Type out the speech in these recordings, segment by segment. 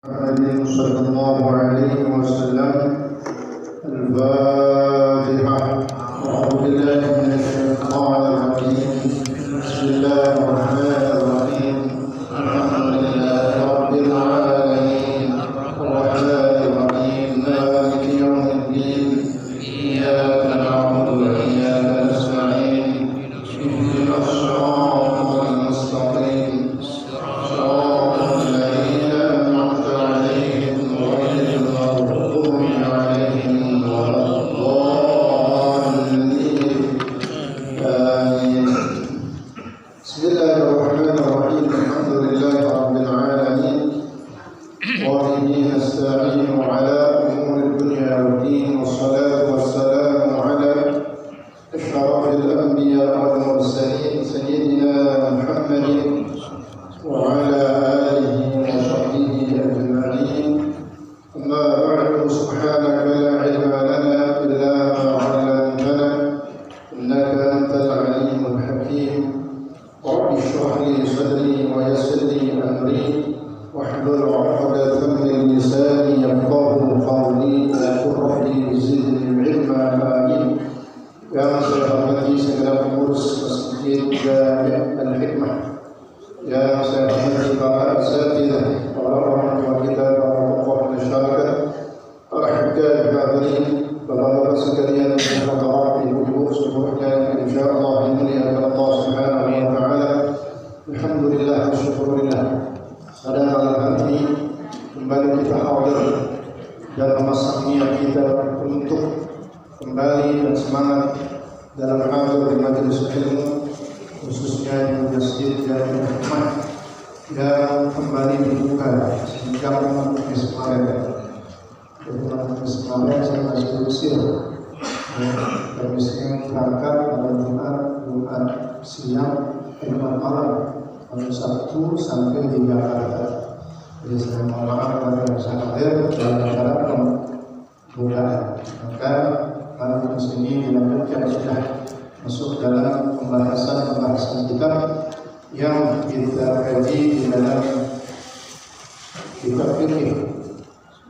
محمد صلى الله عليه وسلم. الفاتحة. أعوذ بالله من الشيطان الرجيم. بسم الله الرحمن الرحيم. الحمد لله رب العالمين الرحمن الرحيم مالك يوم الدين إياك نعبد وإياك نستعين اهدنا الصراط المستقيم صراط الذين أنعمت عليهم غير المغضوب عليهم ولا الضالين آمين. بسم الله الرحمن الرحيم. الحمد لله رب العالمين وبه نستعين على أمور الدنيا والدين والصلاة والسلام على أشرف الأنبياء والمرسلين سيدنا محمد وعلى آله وصحبه أجمعين. أما بعد سبحانك لا علم لنا إلا ما علمتنا إنك أنت العليم الحكيم. رب اشرح لي صدري ويسر لي أمري واحلل عقدة من لساني يفقهوا قولي وقل رب زدني علما آمين. Yang saya hormati segala pengurus Masjid Jami' Al-Hikmah, yang saya hormati para asatidzah, para orang tua kita, para tokoh masyarakat, para hadirin hadirin, bapak-bapak sekalian, hadirat, ibu-ibu semuanya, insyaallah dimuliakan Allah Subhanahu wa taala. Alhamdulillah wa syukurillah. Pada malam hari ini kembali kita hadir dan memasang niat kita untuk kembali dan semangat dalam hadir di majelis ilmu, khususnya di Masjid Jami' Al-Hikmah yang kembali dibuka sejak Kamis kemarin. Kamis kemarin saya masih diusir. Kamisnya berangkat pada Jumat siang, Jumat malam, pada Sabtu sampai di Jakarta. Jadi saya mohon maaf kepada yang saya hadir dalam acara pembukaan. Maka hari ini dilanjutkan sudah masuk dalam pembahasan kitab yang kita kaji di dalam kitab fikih,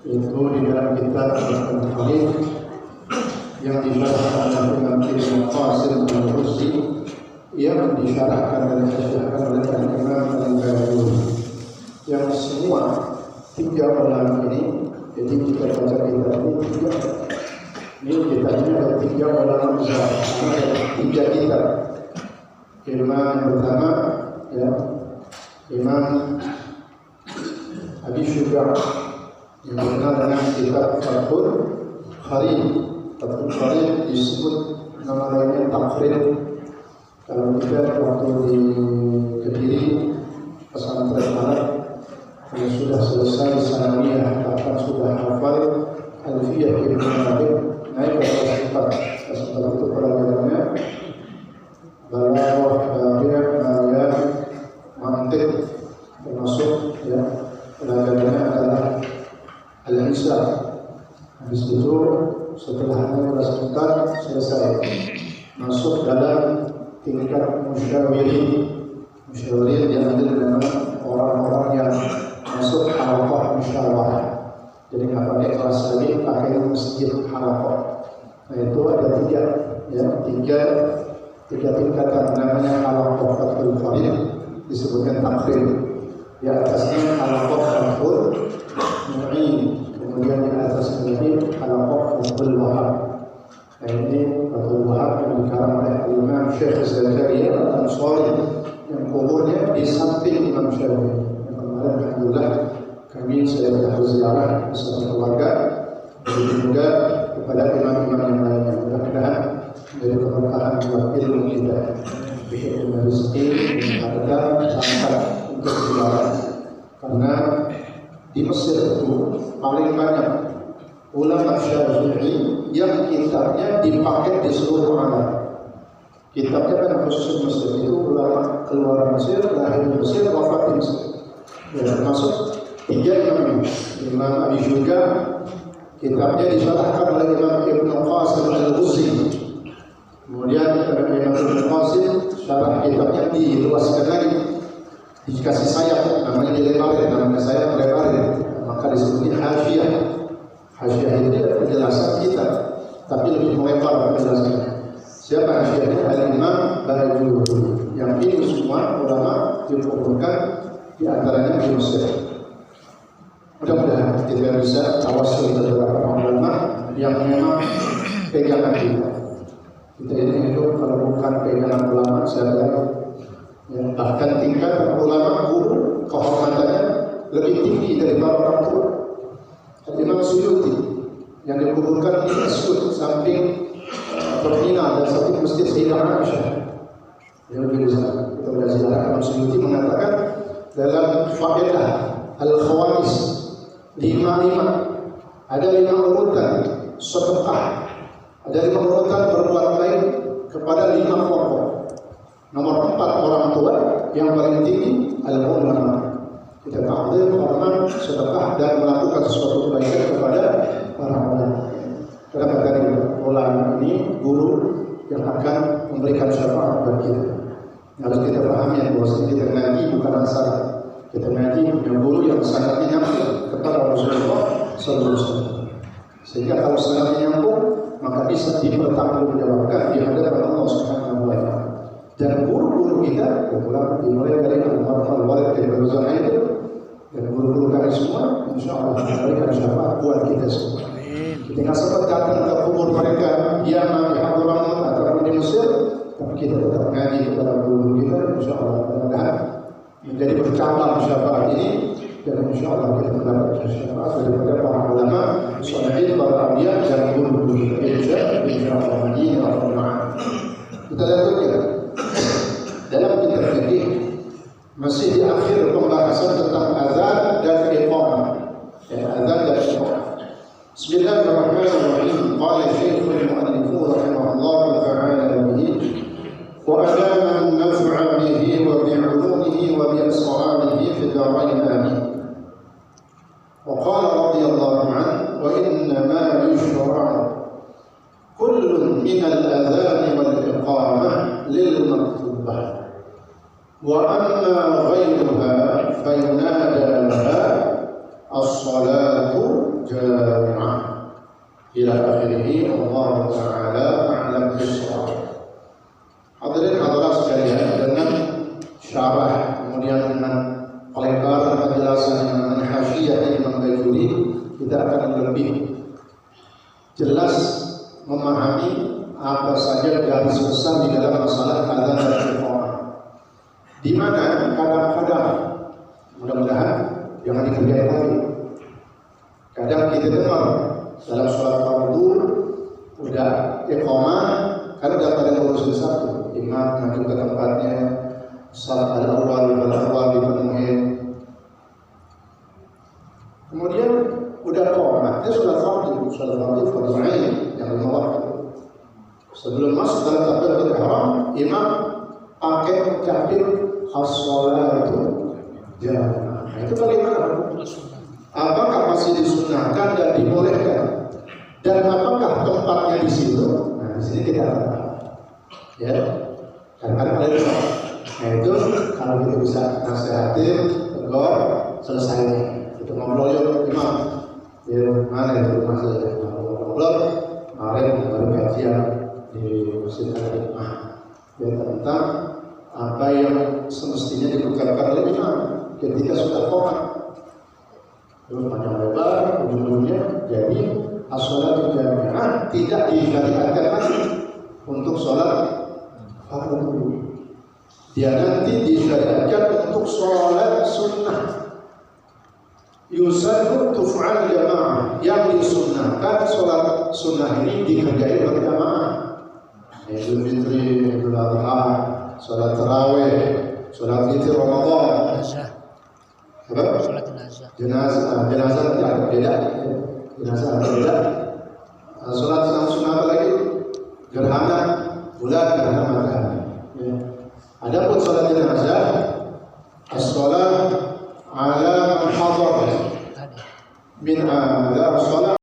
yaitu di dalam kitab Al-Hadith yang disyarahkan oleh Imam Ibnu Qasim Al-Rusi, yang disyarahkan oleh Imam Al-Bajuri, yang semua tiga ulama ini. Jadi kita baca kitab ini kitabnya ada tiga ulama besar, tiga kitab. Imam yang pertama, ya, Imam Abi Syuja' yang dikenal dengan kitab Fathul Qarib. Fathul Qarib disebut nama lainnya Taqrib. Kalau kita waktu di Kediri pesantren Arab yang sudah selesai sanawiyah, bahkan sudah hafal Alfiyah Ibnu Malik, naik ke kelas 4 itu pelajarannya balaghah, badiah, ayat, mantiq, termasuk ya pelajarannya adalah al-hisab. Habis itu setelah kelas 4 selesai, masuk dalam tingkat musyawirin yang ada dengan orang-orang yang masuk halaqah musyawarah. Jadi kalau naik kelas lagi pakai masjid halaqah. Nah itu ada tiga tingkatan, namanya halaqah Fathul Qarib, disebutkan Taqrib. Di atasnya halaqah Fathul Mu'in, kemudian di atasnya lagi halaqah Fathul Wahab. Nah ini Fathul Wahab yang dikarang oleh Imam Syekh Zakaria Al-Ansari yang kuburnya di samping Imam Syafi'i. Kemarin alhamdulillah kami saya berziarah bersama keluarga, begitu juga kepada imam-imam yang lainnya. Mudah-mudahan dari keberkahan buat ilmu kita, ilmu rezeki, harta, sampai untuk ziarah. Karena di Mesir itu paling banyak ulama Syafi'i yang kitabnya dipakai di seluruh alam. Kitabnya kan khusus Mesir, itu ulama keluar Mesir, lahir di Mesir, wafat di Mesir. Ya, termasuk tiga imam. Imam Abi Syuja' kitabnya disyarahkan oleh Imam Ibnu Qasim Al-Rusi. Kemudian Imam Ibnu Qasim syarah kitabnya diluaskan lagi, dikasih sayap, namanya dilebarin, namanya sayap lebarin. Maka maka disebutnya hasyiah. Hasyiah itu penjelasan kita, tapi lebih melebar penjelasannya. Siapa hasyiahnya? Al-Imam Bajuri. Yang ini semua ulama dikumpulkan di antaranya di Mesir. Mudah-mudahan kita bisa tawassul beberapa ulama yang memang pegangan kita. Kita ini hidup kalau bukan pegangan ulama, saya yang bahkan tingkat ulama guru kehormatannya lebih tinggi daripada orang tua. Imam Suyuti yang dikuburkan di Masjid samping terminal dan samping masjid Sayyidah Aisyah. Yang lebih besar. Kita belajar Imam Suyuti mengatakan dalam faedah Al-Khawamis 5 ada 5 urutan sedekah, ada 5 urutan berbuat baik kepada 5 kelompok. Nomor 4 orang tua, yang paling tinggi al-ulama. Kita takdir, hormat, sedekah dan melakukan sesuatu kebaikan kepada para ulama. Karena tadi ulama ini guru yang akan memberikan syafaat bagi kita. Harus kita pahami bahwa kita ngaji bukan asal. Kita ngaji punya guru yang sangat nyambung kepada Rasulullah SAW. Sehingga kalau sangat nyambung, maka bisa dipertanggungjawabkan di hadapan Allah Subhanahu wa Ta'ala. Dan guru-guru kita, dimulai dari Al-Marfal Walid dari Al-Zahid, dan guru-guru kami semua, insya Allah memberikan syafaat buat kita semua. Ketika sempat datang ke kubur mereka, di Yaman, di Hadramaut ataupun di Mesir, tapi kita tetap ngaji kepada guru kita, insya Allah mudah-mudahan menjadi bercabang syafaat ini, dan insya Allah kita mendapatkan syafaat daripada para ulama, salihin, para awliya dan guru-guru kita, insya Allah. Kita lihat lagi. Dalam kitab fikih masih di akhir pembahasan tentang azan dan iqamah. Azan dan iqamah. Bismillahirrahmanirrahim. Qala Syekhul Mu'allif rahimahullah ta'ala bihi wa adama an-naf'a bihi wa bi'ulumihi wa bi ashabihi fi darain amin. Wa qala radiyallahu anhu wa inna ma yushra'u kullun min al-adhan wal iqamah lil maktubah. وأما غيرها فينادى لها الصلاة جامعة إلى آخره. والله تعالى أعلم بالصواب. Hadirin hadirat sekalian, dengan syarah kemudian dengan pelebaran penjelasan dengan hasyiah Imam Bajuri, kita akan lebih jelas memahami apa saja garis besar di dalam masalah adzan dan iqamah. Di mana kadang-kadang, mudah-mudahan jangan dikerjain lagi. Kadang kita dengar dalam sholat fardu udah iqamah, karena udah pada urusan satu, imam maju ke tempatnya, salat al-awwal dipenuhi. Kemudian udah iqamah, dia sholat fardu ain yang 5 waktu. Sebelum masuk dalam takbiratul ihram, imam pakai takbir as-salatu jamaah. Itu bagaimana? Apakah masih disunahkan dan dibolehkan? Dan apakah tempatnya di situ? Nah, di sini kita akan tahu. Ya, kadang-kadang ada yang nah itu kalau kita bisa nasihatin, tegur, selesai. Kita ngobrol yuk, imam. Ya, mana itu rumah saya? Ngobrol. Kemarin baru kajian di Masjid Al-Hikmah. Ya, tentang apa yang semestinya dibukakan oleh imam ketika sudah qomat. Terus panjang lebar, ujung-ujungnya jadi as-shalatu jami'ah tidak disyariatkan lagi untuk sholat fardu. Dia nanti disyariatkan untuk sholat sunnah. Yusallu tuf'al jamaah, yang disunnahkan sholat sunnah ini dikerjain berjamaah. Idul Fitri, Idul Adha, sholat tarawih, sholat witir Ramadan. Jenazah tidak beda. Jenazah beda. Sholat sunnah apa lagi? Gerhana bulan, gerhana matahari. Adapun sholat jenazah